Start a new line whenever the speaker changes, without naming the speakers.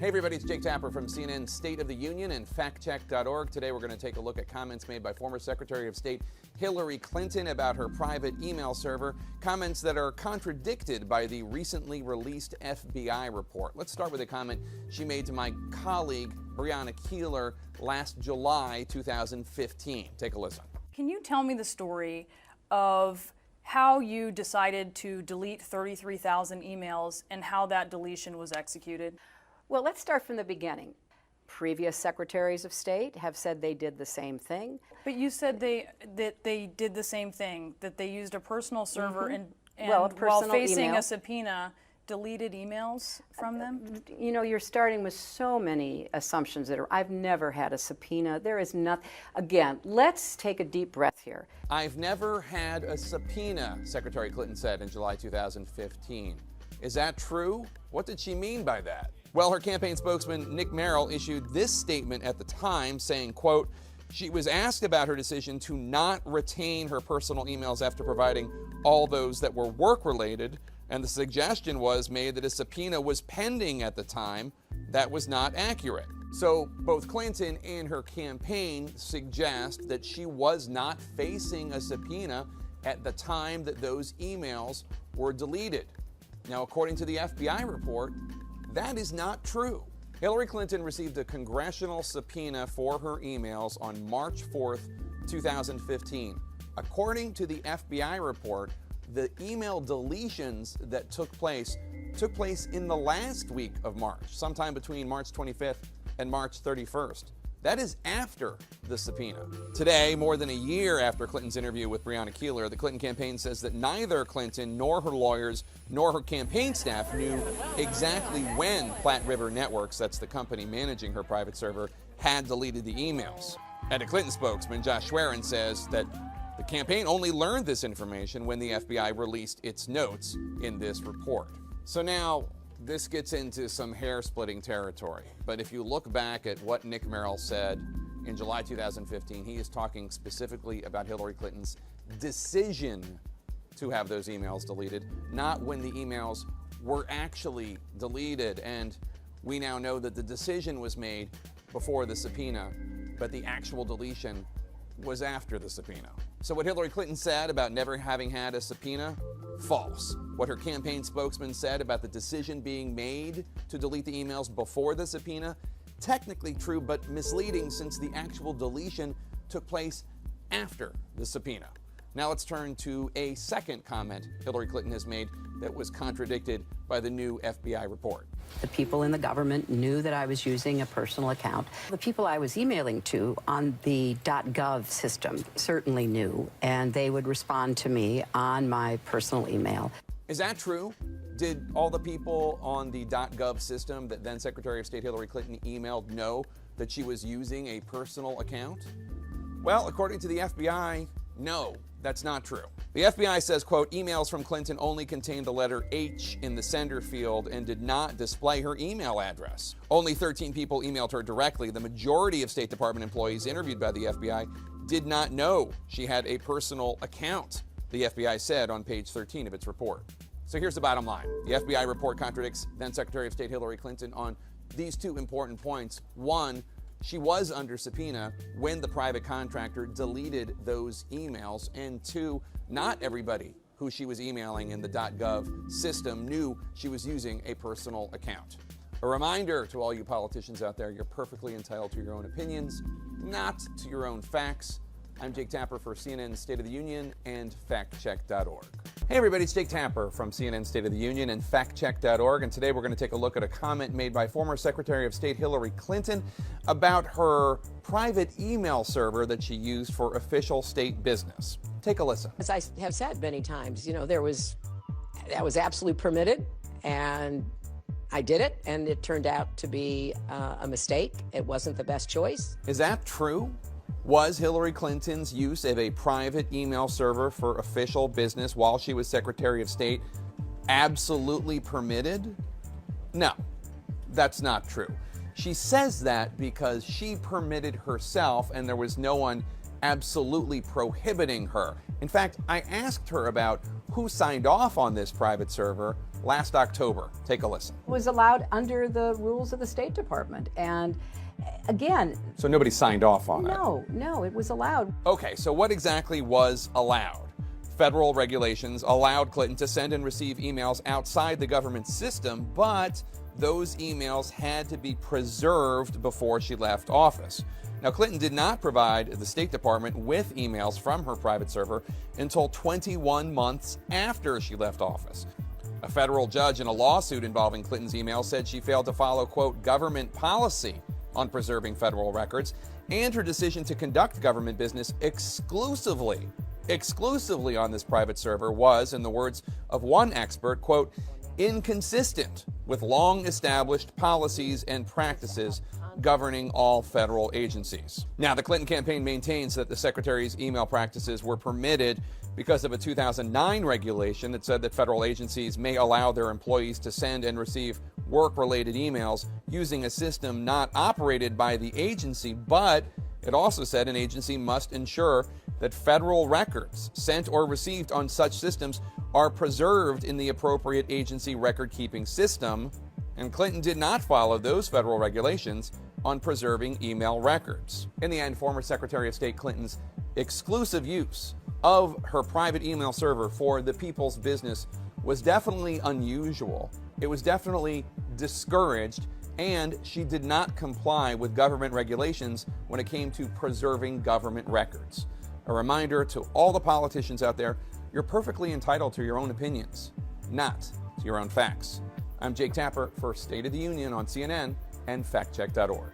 Hey everybody, it's Jake Tapper from CNN State of the Union and factcheck.org. Today we're going to take a look at comments made by former Secretary of State Hillary Clinton about her private email server, comments that are contradicted by the recently released FBI report. Let's start with a comment she made to my colleague Brianna Keilar last July 2015. Take a listen.
Can you tell me the story of how you decided to delete 33,000 emails and how that deletion was executed?
Well, let's start from the beginning. Previous secretaries of state have said they did the same thing.
But you said that they did the same thing, that they used a personal server and
Well,
while facing
email.
a subpoena, deleted emails from them?
You know, you're starting with so many assumptions that I've never had a subpoena. There is nothing. Again, let's take a deep breath here.
I've never had a subpoena, Secretary Clinton said in July 2015. Is that true? What did she mean by that? Well, her campaign spokesman, Nick Merrill, issued this statement at the time saying, quote, she was asked about her decision to not retain her personal emails after providing all those that were work-related, and the suggestion was made that a subpoena was pending at the time. That was not accurate. So both Clinton and her campaign suggest that she was not facing a subpoena at the time that those emails were deleted. Now, according to the FBI report, that is not true. Hillary Clinton received a congressional subpoena for her emails on March 4th, 2015. According to the FBI report, the email deletions that took place in the last week of March, sometime between March 25th and March 31st. That is after the subpoena. Today, more than a year after Clinton's interview with Brianna Keilar, the Clinton campaign says that neither Clinton nor her lawyers nor her campaign staff knew exactly when Platte River Networks, that's the company managing her private server, had deleted the emails. And a Clinton spokesman, Josh Schwerin, says that the campaign only learned this information when the FBI released its notes in this report. So now, this gets into some hair-splitting territory, but if you look back at what Nick Merrill said in July 2015, he is talking specifically about Hillary Clinton's decision to have those emails deleted, not when the emails were actually deleted. And we now know that the decision was made before the subpoena, but the actual deletion was after the subpoena. So what Hillary Clinton said about never having had a subpoena, false. What her campaign spokesman said about the decision being made to delete the emails before the subpoena, technically true, but misleading since the actual deletion took place after the subpoena. Now let's turn to a second comment Hillary Clinton has made that was contradicted by the new FBI report.
The people in the government knew that I was using a personal account. The people I was emailing to on the .gov system certainly knew, and they would respond to me on my personal email.
Is that true? Did all the people on the .gov system that then Secretary of State Hillary Clinton emailed know that she was using a personal account? Well, according to the FBI, no, that's not true. The FBI says, quote, emails from Clinton only contained the letter H in the sender field and did not display her email address. Only 13 people emailed her directly. The majority of State Department employees interviewed by the FBI did not know she had a personal account, the FBI said on page 13 of its report. So here's the bottom line. The FBI report contradicts then Secretary of State Hillary Clinton on these two important points. One, she was under subpoena when the private contractor deleted those emails. And two, not everybody who she was emailing in the .gov system knew she was using a personal account. A reminder to all you politicians out there, you're perfectly entitled to your own opinions, not to your own facts. I'm Jake Tapper for CNN State of the Union and factcheck.org. Hey everybody, it's Jake Tapper from CNN State of the Union and factcheck.org, and today we're going to take a look at a comment made by former Secretary of State Hillary Clinton about her private email server that she used for official state business. Take a listen.
As I have said many times, you know, that was absolutely permitted, and I did it, and it turned out to be a mistake. It wasn't the best choice.
Is that true? Was Hillary Clinton's use of a private email server for official business while she was Secretary of State absolutely permitted? No, that's not true. She says that because she permitted herself and there was no one absolutely prohibiting her. In fact, I asked her about who signed off on this private server, last October. Take a listen.
Was allowed under the rules of the State Department. And again,
So nobody signed off on it?
no, it was allowed.
Okay, so what exactly was allowed? Federal regulations allowed Clinton to send and receive emails outside the government system, but those emails had to be preserved before she left office. Now, Clinton did not provide the State Department with emails from her private server until 21 months after she left office. A federal judge in a lawsuit involving Clinton's emails said she failed to follow, quote, government policy on preserving federal records, and her decision to conduct government business exclusively on this private server was, in the words of one expert, quote, inconsistent with long-established policies and practices governing all federal agencies. Now, the Clinton campaign maintains that the secretary's email practices were permitted because of a 2009 regulation that said that federal agencies may allow their employees to send and receive work-related emails using a system not operated by the agency, but it also said an agency must ensure that federal records sent or received on such systems are preserved in the appropriate agency record-keeping system, and Clinton did not follow those federal regulations on preserving email records. In the end, former Secretary of State Clinton's exclusive use of her private email server for the people's business was definitely unusual. It was definitely discouraged, and she did not comply with government regulations when it came to preserving government records. A reminder to all the politicians out there, you're perfectly entitled to your own opinions, not to your own facts. I'm Jake Tapper for State of the Union on CNN and factcheck.org.